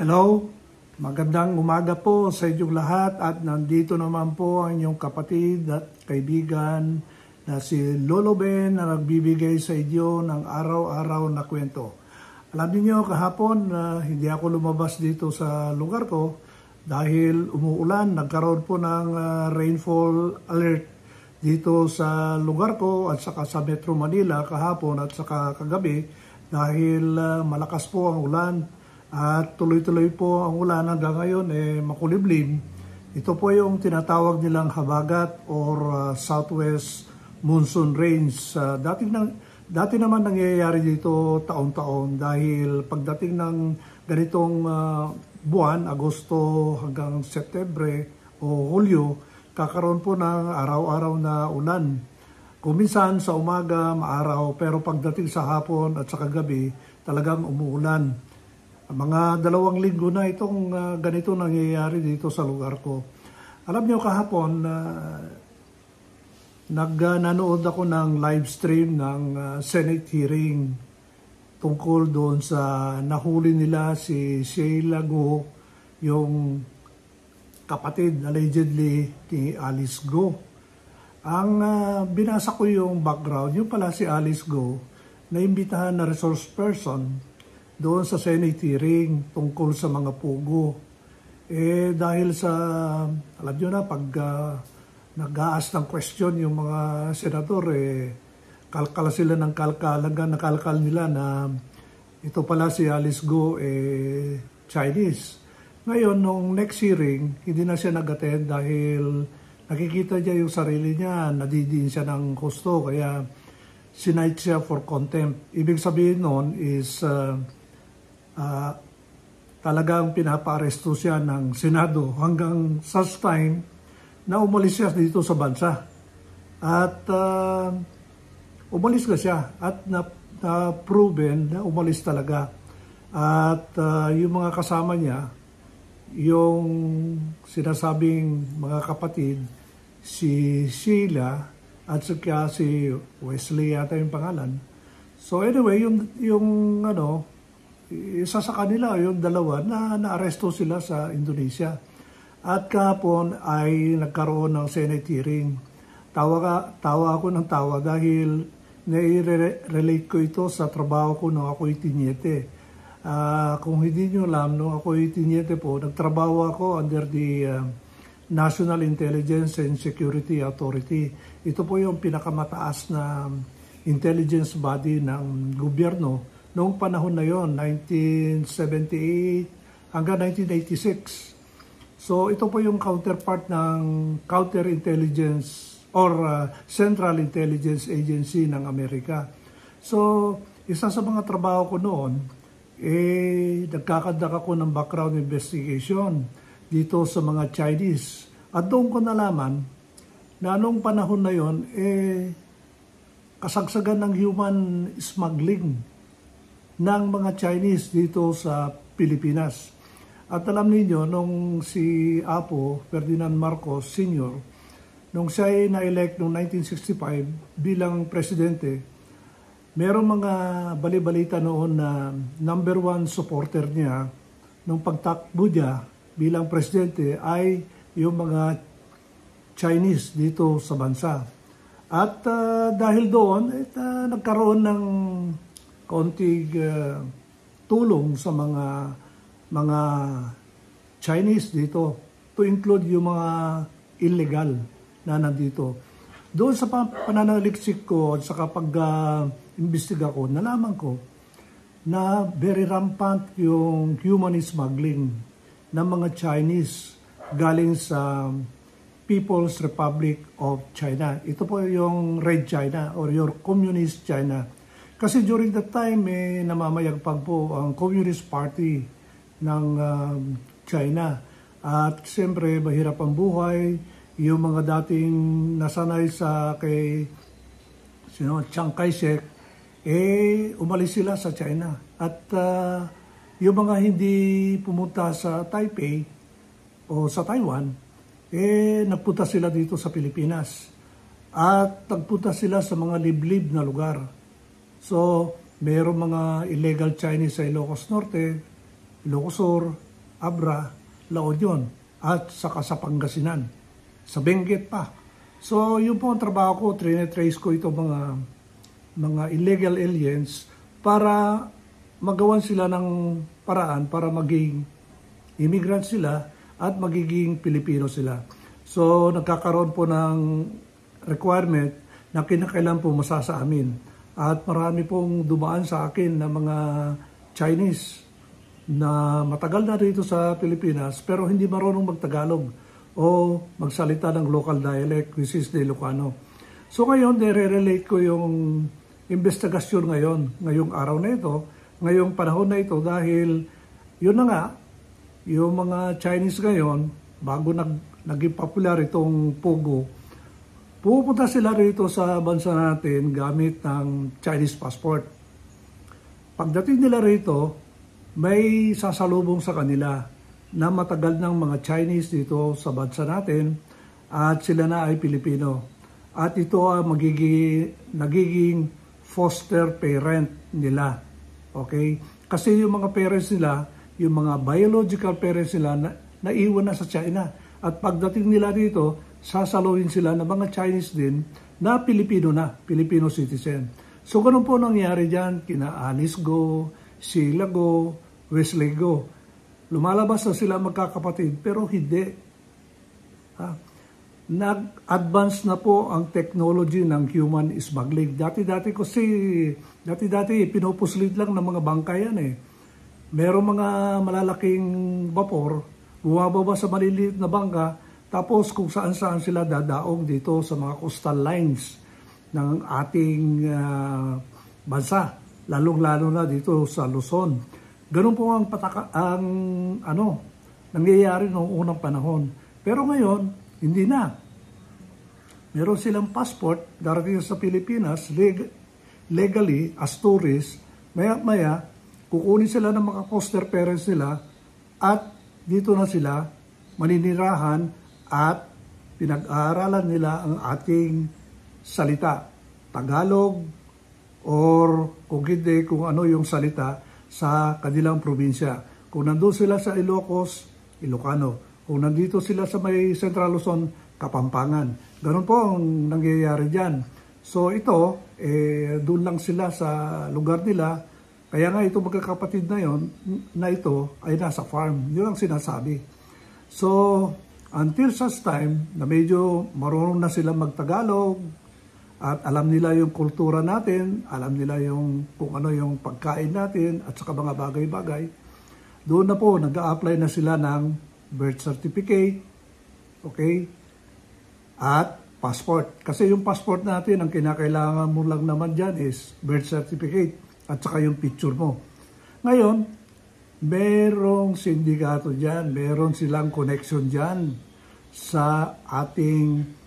Hello, magandang umaga po sa inyong lahat at nandito naman po ang inyong kapatid at kaibigan na si Lolo Ben na nagbibigay sa inyo ng araw-araw na kwento. Alam niyo kahapon hindi ako lumabas dito sa lugar ko dahil umuulan. Nagkaroon po ng rainfall alert dito sa lugar ko at saka sa Metro Manila kahapon at saka kagabi dahil malakas po ang ulan. At tuloy-tuloy po ang ulan hanggang ngayon makulimlim. Ito po yung tinatawag nilang habagat or southwest monsoon rains. Dati naman nangyayari dito taon-taon dahil pagdating ng ganitong buwan, Agosto hanggang Setyembre o Hulyo, kakaroon po ng araw-araw na ulan. Kuminsan sa umaga, maaraw, pero pagdating sa hapon at sa kagabi, talagang umuulan. Mga 2 linggo na itong ganito nangyayari dito sa lugar ko. Alam niyo kahapon, nanood ako ng live stream ng Senate hearing tungkol doon sa nahuli nila si Sheila Go, yung kapatid allegedly ni Alice Go. Ang binasa ko yung background, yung pala si Alice Go, naimbitahan na resource person doon sa Senate hearing tungkol sa mga pugo. Dahil sa, alam nyo na, pag nag-aas ng question yung mga senador, kalkal sila ng kalkal, hanggang nakalkal nila na ito pala si Alice Go, Chinese. Ngayon, nung next hearing, hindi na siya nag-attend dahil nakikita niya yung sarili niya, nadidiin siya ng husto, kaya sinight siya for contempt. Ibig sabihin nun is, talagang pinapa-aresto siya ng Senado hanggang such time na umalis siya dito sa bansa. At umalis na siya at na-proven na umalis talaga. At yung mga kasama niya, yung sinasabing mga kapatid, si Sheila at saka si Wesley yata yung pangalan. So anyway, yung isa sa kanila, yung dalawa, na naaresto sila sa Indonesia. At kahapon ay nagkaroon ng Senate hearing. Tawa ako ng tawa dahil nai-relate ko ito sa trabaho ko nung ako'y tinyete. Kung hindi nyo alam, nung ako'y tinyete po, nagtrabaho ako under the National Intelligence and Security Authority. Ito po yung pinakamataas na intelligence body ng gobyerno noong panahon na yon, 1978 hanggang 1986. So ito po yung counterpart ng counterintelligence or Central Intelligence Agency ng Amerika. So isa sa mga trabaho ko noon, nagkakadak ako ng background investigation dito sa mga Chinese. At doon ko nalaman na noong panahon na yon, kasagsagan ng human smuggling ng mga Chinese dito sa Pilipinas. At alam niyo nung si Apo Ferdinand Marcos Sr., nung siya ay na-elect noong 1965 bilang presidente, merong mga bali-balita noon na number 1 supporter niya nung pagtakbo niya bilang presidente ay yung mga Chinese dito sa bansa. At dahil doon, nagkaroon ng konting tulong sa mga Chinese dito, to include yung mga illegal na nandito. Doon sa pananaliksik ko at sa kapag imbestiga ko, nalaman ko na very rampant yung human smuggling ng mga Chinese galing sa People's Republic of China. Ito po yung Red China or your Communist China. Kasi during that time, namamayagpag po ang Communist Party ng China. At siyempre, mahirap ang buhay. Yung mga dating nasanay sa kay Chiang Kai-shek, umalis sila sa China. At yung mga hindi pumunta sa Taipei o sa Taiwan, nagpunta sila dito sa Pilipinas. At nagpunta sila sa mga liblib na lugar. So, mayroong mga illegal Chinese sa Ilocos Norte, Ilocos Sur, Abra, La Union, at saka sa Pangasinan, sa Benguet pa. So, yun po ang trabaho ko, trine-trace ko ito mga illegal aliens para magawan sila ng paraan para maging immigrant sila at magiging Pilipino sila. So, nagkakaroon po ng requirement na kinakailangan pumasa sa amin. At marami pong dumaan sa akin na mga Chinese na matagal na dito sa Pilipinas pero hindi marunong magtagalog o magsalita ng local dialect, which is the Ilocano. So ngayon, nire-relate ko yung investigasyon ngayong araw na ito, ngayong panahon na ito dahil yun na nga, yung mga Chinese ngayon, bago naging popular itong Pogo, pupunta sila rito sa bansa natin gamit ng Chinese passport. Pagdating nila rito, may sasalubong sa kanila na matagal ng mga Chinese dito sa bansa natin at sila na ay Pilipino. At ito ang nagiging foster parent nila. Okay? Kasi yung mga parents nila, yung mga biological parents nila, naiwan na sa China. At pagdating nila dito, sasaluhin sila ng mga Chinese din na Filipino citizen. So ganun po nangyari dyan, kina Alice Go, Sheila Go, Wesley Go. Lumalabas na sila magkakapatid pero hindi. Nag-advance na po ang technology ng human smuggling. Dati pinupuslit lang ng mga bangka yan eh. Merong mga malalaking vapor, bumababa sa maliliit na bangka, tapos kung saan-saan sila dadaong dito sa mga coastal lines ng ating bansa, lalong-lalo na dito sa Luzon. Ganun po ang nangyayari noong unang panahon. Pero ngayon, hindi na. Meron silang passport, darating sa Pilipinas, legally, as tourists, maya-maya, kukunin sila ng mga foster parents nila at dito na sila maninirahan at pinag-aaralan nila ang ating salita. Tagalog or kung hindi, kung ano yung salita sa kanilang probinsya. Kung nandun sila sa Ilocos, Ilocano. Kung nandito sila sa may Central Luzon, Kapampangan. Ganun po ang nangyayari dyan. So ito, doon lang sila sa lugar nila. Kaya nga ito magkakapatid na ito ay nasa farm. Yun ang sinasabi. So until such time na medyo marunong na sila magtagalog, at alam nila yung kultura natin, alam nila yung kung ano yung pagkain natin at saka mga bagay-bagay, doon na po nag-a-apply na sila ng birth certificate, okay, at passport. Kasi yung passport natin, ang kinakailangan mo lang naman dyan is birth certificate at saka yung picture mo. Ngayon, merong sindikato dyan, meron silang connection dyan sa ating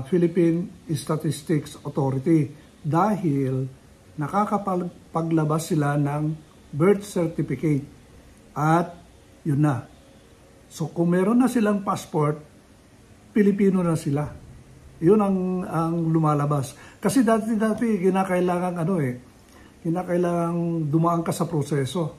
Philippine Statistics Authority dahil nakakapaglabas sila ng birth certificate at yun na. So kung meron na silang passport, Pilipino na sila. Yun ang lumalabas. Kasi dati kinakailangan kinakailangan dumaan ka sa proseso.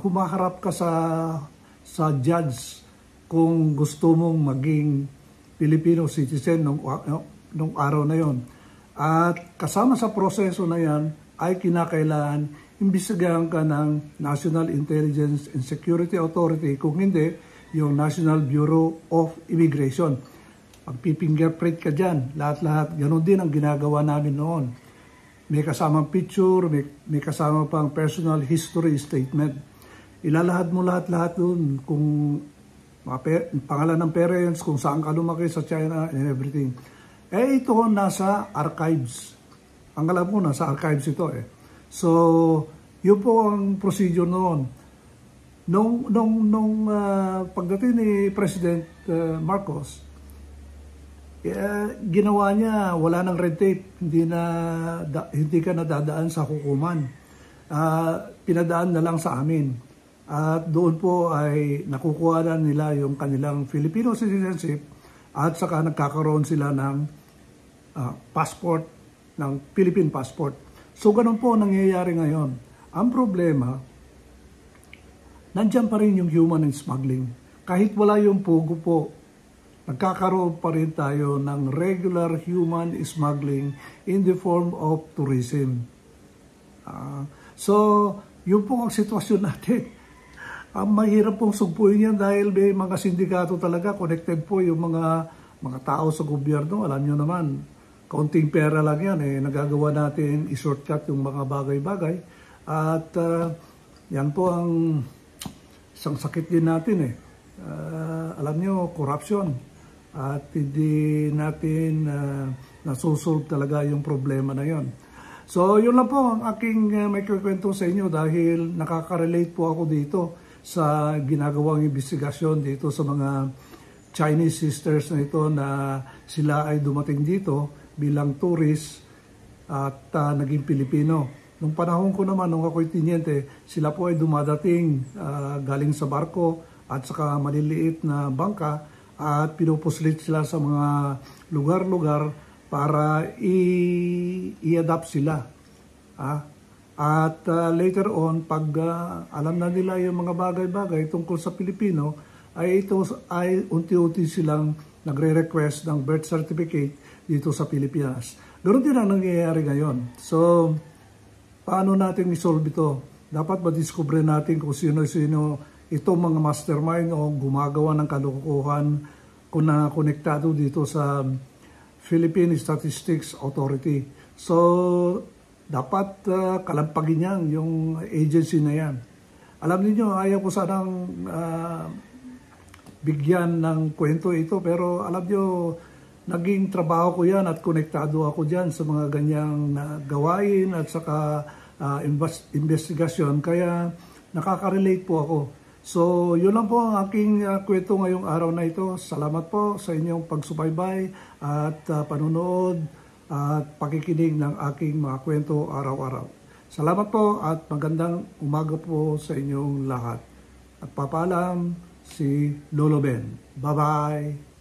Humaharap ka sa judge kung gusto mong maging Filipino citizen nung araw na yon. At kasama sa proseso na yan ay kinakailangan imbestigahan ka ng National Intelligence and Security Authority, kung hindi, yung National Bureau of Immigration. Pagpipingerprint ka dyan, lahat-lahat. Ganon din ang ginagawa namin noon. May kasamang picture, may kasama pang personal history statement. Ilalahad mo lahat-lahat doon kung pangalan ng parents, kung saan ka lumaki sa China and everything. Ito nasa archives. Ang alam ko, nasa archives ito eh. So, yun po ang procedure noon. Nung pagdating ni President Marcos, ginawa niya, wala nang red tape, hindi ka nadadaan sa hukuman. Pinadaan na lang sa amin. At doon po ay nakukuha na nila yung kanilang Filipino citizenship at saka nagkakaroon sila ng passport, ng Philippine passport. So ganun po nangyayari ngayon. Ang problema, Nandiyan pa rin yung human smuggling. Kahit wala yung pogo po, nagkakaroon pa rin tayo ng regular human smuggling in the form of tourism. So, yun po ang sitwasyon natin. Ang mahirap pong sugpuin yan dahil may mga sindikato talaga, connected po yung mga tao sa gobyerno. Alam nyo naman, kaunting pera lang yan, nagagawa natin i-shortcut yung mga bagay-bagay. At yan po ang isang sakit din natin alam nyo, corruption. At hindi natin nasusolve talaga yung problema na yon. So, yun lang po ang aking may kukwento sa inyo dahil nakaka-relate po ako dito sa ginagawang investigasyon dito sa mga Chinese sisters na ito na sila ay dumating dito bilang tourist at naging Pilipino. Nung panahon ko naman, nung ako'y tinyente, sila po ay dumadating galing sa barko at saka maliliit na bangka at pinupuslit sila sa mga lugar-lugar para i-adapt sila. At later on, pag alam na nila yung mga bagay-bagay tungkol sa Pilipino, ay ito ay unti-unti silang nagre-request ng birth certificate dito sa Pilipinas. Ganoon din ang nangyayari ngayon. So, paano natin isolve ito? Dapat madiskubre natin kung sino-sino itong mga mastermind o gumagawa ng kalokohan kung na-konektado dito sa Philippine Statistics Authority. So, dapat kalampagin yan, yung agency na yan. Alam niyo, ayaw ko sanang bigyan ng kwento ito, pero alam niyo, naging trabaho ko yan at konektado ako dyan sa mga ganyang gawain at saka investigasyon. Kaya nakaka-relate po ako. So, yun lang po ang aking kwento ngayong araw na ito. Salamat po sa inyong pagsubaybay at panunood at pakikinig ng aking mga kwento araw-araw. Salamat po at magandang umaga po sa inyong lahat. At papaalam si Lolo Ben. Bye-bye!